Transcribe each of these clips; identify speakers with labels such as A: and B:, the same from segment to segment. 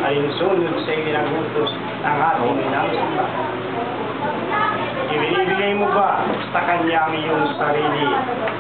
A: alinsunod sa ipinagutos ng ating inang simbahan. Ibinibigay mo ba sa kanya ang iyong sarili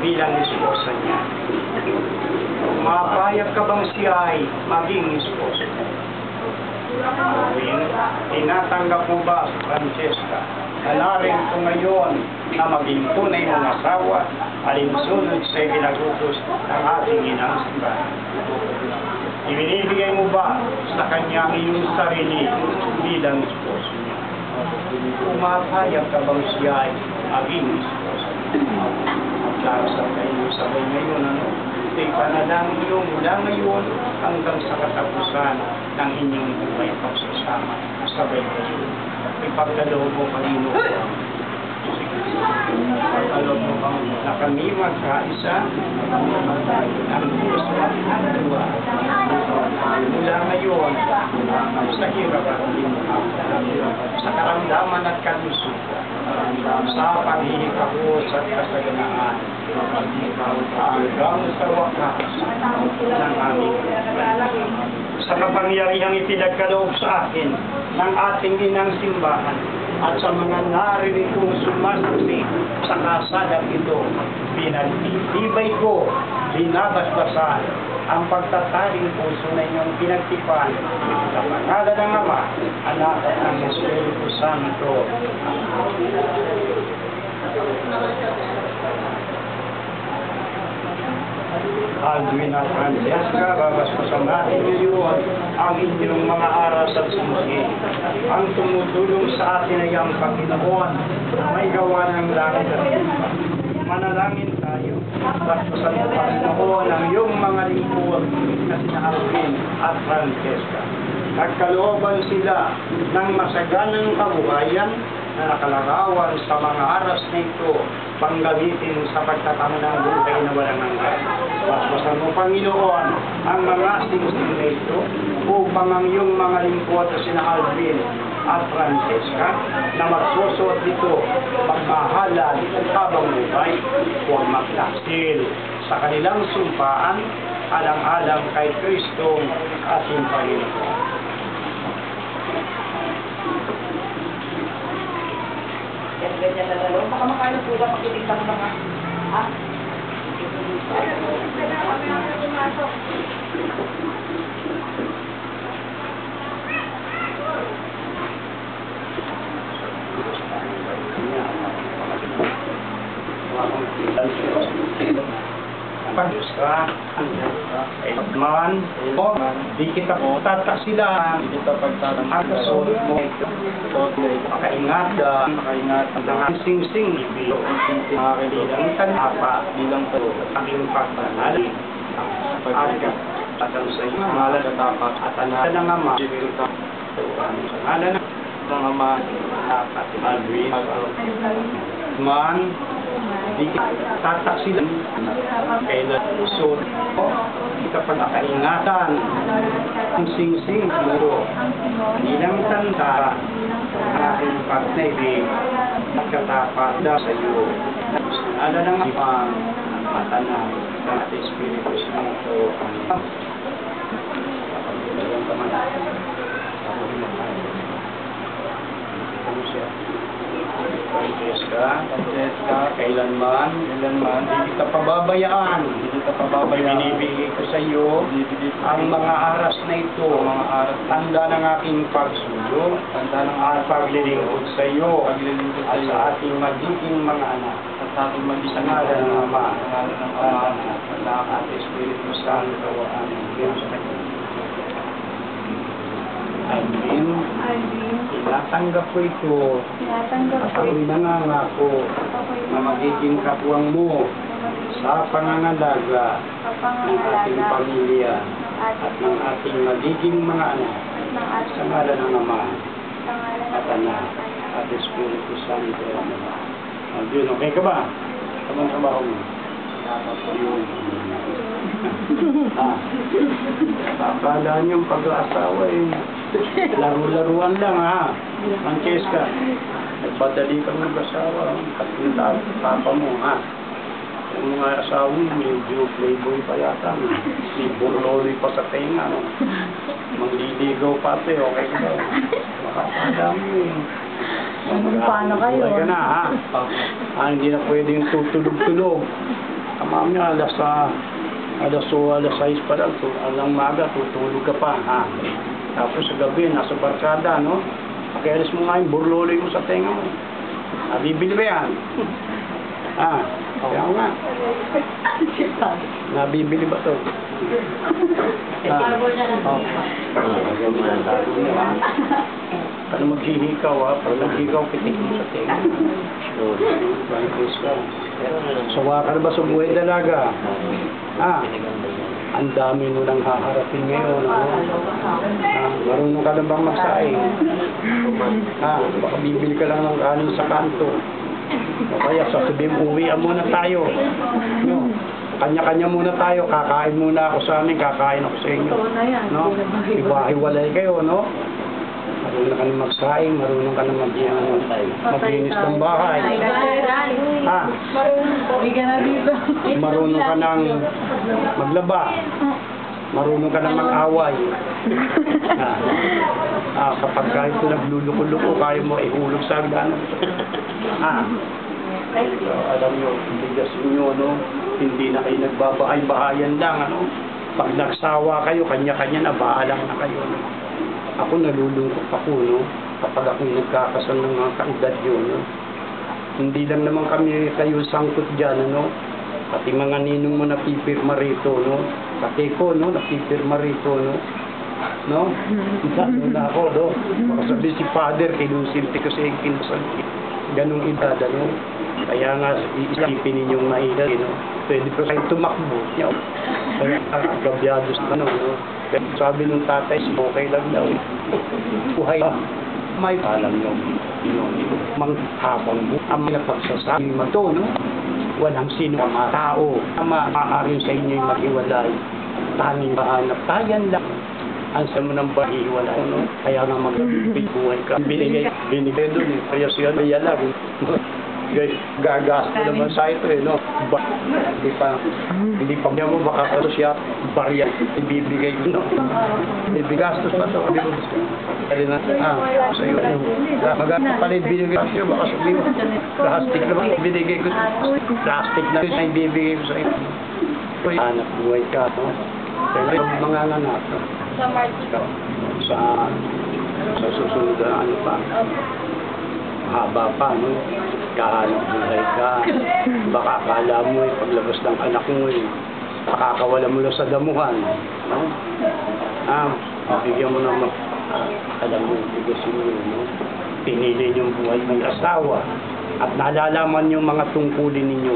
A: bilang esposa niya? Mapayag ka bang siya ay maging esposa? Tinatanggap mo ba si Francesca na narito ngayon na maging tunay mong asawa alinsunod sa ipinagutos ng ating inang simbahan? Ibinibigay mo ba sa kanya ang iyong sarili bilang esposo niya? Pumapayag ka bang siya ay maging esposo niya? Magdarasal kayo sabay ngayon, Ito'y panalangin niyo mula ngayon hanggang sa katapusan ng inyong buhay pagsasama sabay kayo. Ipagkaloob mo, Panginoon. Ipagkaloob mo bang na kami magkaisa ng Diyos at Dua mula ngayon sa hirap at sa karamdaman at kalusugan, sa paghihikahos at kasaganaan, hanggang sa wakas ng aming sa kapangyarihang ipinagkaloob sa akin ng ating inang simbahan at sa mga narinig kong sumasaksi sa kasadang ito, pinagtitibay ko, binabasbasan ang pagtataling puso na inyong pinagtipan sa pangalan ng Ama, Anak at ng Espiritu Santo. Alvin at Francesca, babasbasan natin ngayon ang inyong mga aras at sumusi. Ang tumutulong sa atin ay ang Panginoon na may gawa ng langit at lupa. Manalangin tayo. Basbasan mo, Panginoon, ang iyong mga lingkod na sina Alvin at Francesca. Nagkalooban sila ng masaganang kabuhayan na nakalarawan sa mga aras na ito panggamitin sa pagtatamo ng buhay na walang hanggan. Basbasan mo, Panginoon, ang mga singsing na ito upang ang iyong mga lingkod na sina Alvin at Francesca na magsusuot dito magmahalan habang buhay huwag magtaksil sa kanilang sumpaan alang-alang kay Kristong ating Panginoon.
B: Ganyan na lalo. Baka makano po ba pakilig ng mga, ha?
A: Diyos ka, man, di kita po tatasilan, di kita pagtatang ang kasunod mo, makaingat ng sing-sing, bilang tanapa, bilang aming pagtanal, at ang sa iyo, ngalan at tapat, at anak ng Ama, ngalan ng Ama, at Alvin, man, di tataksilan kailan so kita pa nakaingatan ang sing-sing muro nilang tanda ang aking partner nagkatapat na sa iyo ala ng ipang matana ng ating Espiritu Santo Francesca, kailanman, hindi kita pababayaan. Binibigay ko sa iyo ang mga aras na ito, tanda ng aking pagsuyo, at paglilingkod sa iyo, at sa ating magiging mga anak, sa ngalan ng Ama, Anak at Espiritu Santo. Amen. Alvin, tinatanggap ko ito at ako'y nangangako na magiging kapuwang mo sa pangangalaga ng ating pamilya at ng ating magiging mga anak sa ngalan ng Ama at Anak at Espiritu Santo. Alvin, okay ka ba? Kamang trabaho mo? Akala niyong pag-aasawa laro-laruan lang ha, Francesca. Nagpadali kang mag-asawa, pati yung papa mo ha. Yung mga asawa mo, medyo playboy pa yata. May burloloy pa sa tenga. No? Mangliligaw pati, okay ka ba? Makakadami yun.
C: Paano kayo?
A: Buhay ka na, ha? Hindi na pwedeng tutulog-tulog. Kamamaya, alas 6 pa lang, alang maga, tutulog ka pa, ha? Tapos sa gabi, nasa barkada, no? Pakialis mo nga yung burloloy mo sa tenga mo. Nabibili ba yan? Kaya nga. Nabibili ba ito? Paano maghihikaw, ha? Paano maghihikaw, pitik mo sa tenga. Sawa ka na ba sa buhay dalaga? Ang dami mo nang haharapin ngayon. Marunong ka na bang magsaing? Baka bibili ka lang ng kanin sa kanto. O kaya sasabihin, uwian muna tayo. No? Kanya-kanya muna tayo. Kakain muna ako sa amin, kakain ako sa inyo. No? Iba-hiwalay kayo, no? Marunong ka na magsaing, marunong ka na maglinis ng bahay. Marunong ka nang maglaba. Marunong ka nang mag-away. Kapag kahit nagluluko-luko, kaya mo ihulog sa hagdanan. Alam nyo, bigas nyo, no? Hindi na kayo nagbabahay-bahayan lang, ano? Pag nagsawa kayo, kanya-kanya na, baalang na kayo. No? Ako nalulungkot ako, no? Kapag ako nagkakasal ng mga kaedad yun, no? Hindi lang naman kami kayo sangkot dyan, ano? Pati mga ninong mo napipirma rito, no? Pati ko, no? Napipirma rito, no? No? Lalo na ako, no? Makasabi si Father, kinusinti ko sa kinasal. Ganong edad, ano? Kaya nga, iisipin ninyong maedad, no? Pwede pa kayo tumakbo. Kaya agabyados na, no? Sabi ng tatay, okay lang daw. Buhay may alam nyo, manghabang ang mga pagsasabi mo ito, no? Walang sino ang mga tao ang maaaring sa inyo'y mag-iwalay. Tanging mahanap tayan lang. Ang sa mo ng bahiwalay, no? Kaya nga mag-ibig buhay ka. Binigay doon, eh. Kaya siya naya lang. Gagas naman sa ito, eh, no? Hindi pa niya mo baka ito siya barya ibibigay ko, no? Ibigastos pa ito. Kaya na, sa iyo, magpapalit binigay ko siya, baka sabihin mo, plastic na ba binigay ko? Plastic na yung ibibigay ko sa iyo. Anak buhay ka, no? Kaya mga anak,
B: Sa March.
A: sa susunod na ano pa, haba pa, no? Kahanap buhay ka. Baka akala mo, paglabas ng anak mo, makakawala mo lang sa damuhan. No? Bigyan mo naman, alam mo, bigasin mo, no? Pinili niyong buhay ng asawa. At nalalaman yung mga tungkulin ninyo,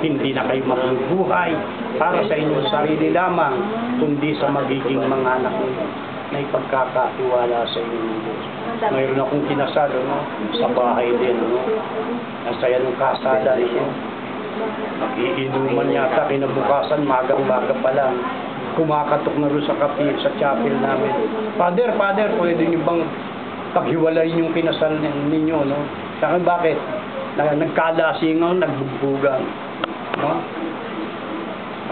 A: hindi na kayo mabubuhay para sa inyong sarili lamang, kundi sa magiging mga anak ninyo na ipagkakatiwala sa inyong Diyos. Mayroon akong kinasal, no? Sa bahay din, no? Nasaya ng kasada ninyo. Mag-iinuman yata, kinabukasan, magang-maga pa lang. Kumakatok na rin sa kapil, sa chapel namin. Father, pwede niyo bang paghiwalayin yung kinasal ninyo, no? Saka bakit? Nagkalasingaw, nagbugbugan. No?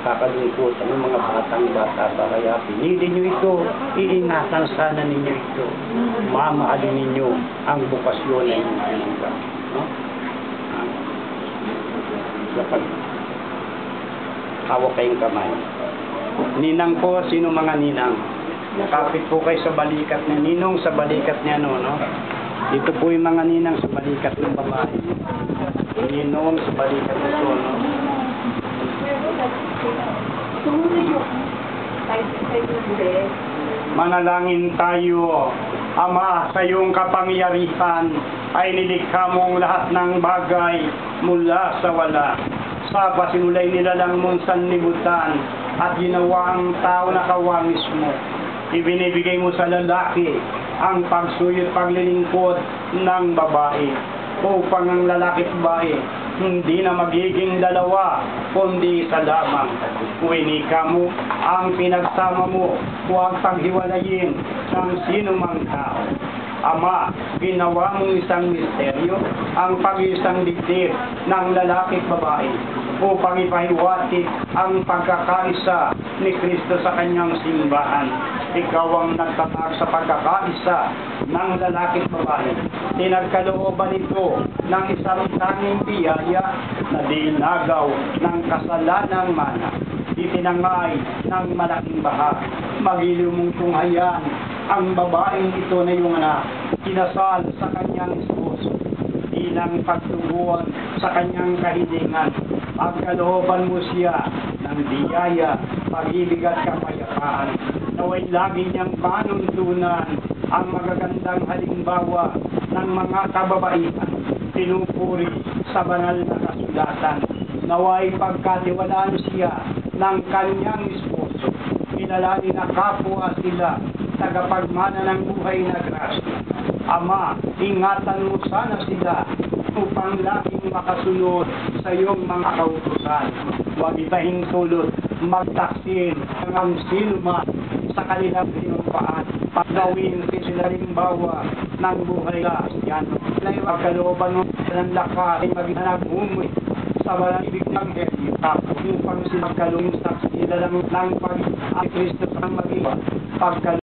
A: Nakakalungkot ang mga bata pa, kaya pinili nyo ito, iingatan sana ninyo ito. Mamahalin ninyo ang bukasyon na inyong pinagka. No? Dapat hawak kayong kamay. Ninang ko, sino mga ninang? Nakapit po kayo sa balikat niya. Ninong sa balikat niya, no? Dito po yung mga ninang sa balikat ng babae. Ninong sa balikat nito, no? Manalangin tayo. Ama, sa iyong kapangyarihan ay nilikha mong lahat ng bagay mula sa wala. Sa pasinulay nila lang mong sanlibutan at ginawa ang tao na kawangis mo. Ibinibigay mo sa lalaki ang pagsuyo at paglilingkod ng babae upang ang lalaki at babae hindi na magiging dalawa kundi isa lamang. Winika mo ang pinagsama mo, huwag paghiwalayin ng sino mang tao. Ama, ginawa mong isang misteryo ang pag-isang digdir ng lalaki at babae upang ipahiwatig ang pagkakaisa ni Kristo sa kanyang simbahan. Ikaw ang nagtatag sa pagkakaisa ng lalaki at babae. Tinagkalooban ito ng isang tanging biyaya na dinagaw ng kasalanang mana. Itinangay ng malaking baha. Magiliw mong tunghayan ang babaeng ito na iyong anak, kinasal sa kanyang esposo, bilang pagtuguan sa kanyang kahilingan. Pagkalooban mo siya ng biyaya, pag-ibig at kapayapaan. Naway lagi niyang panuntunan ang magagandang halimbawa ng mga kababaihan, pinupuri sa banal na kasulatan. Naway pagkatiwalaan siya ng kanyang esposo, kinalani na kapwa sila, tagapagmana ng buhay na grasya. Ama, ingatan mo sana sila upang laging makasunod sa iyong mga kautusan. Huwag itahing tulot, magtaksin ang sinuman sa kanilang sinumpaan. Pagawin sila limbawa ng buhay na Kristiyano. Pagkalooban mo ng lakas ay maghanap umuwi sa malibig ng Helyo. Upang sila kalungsap sila ng pag-Kristo sa maging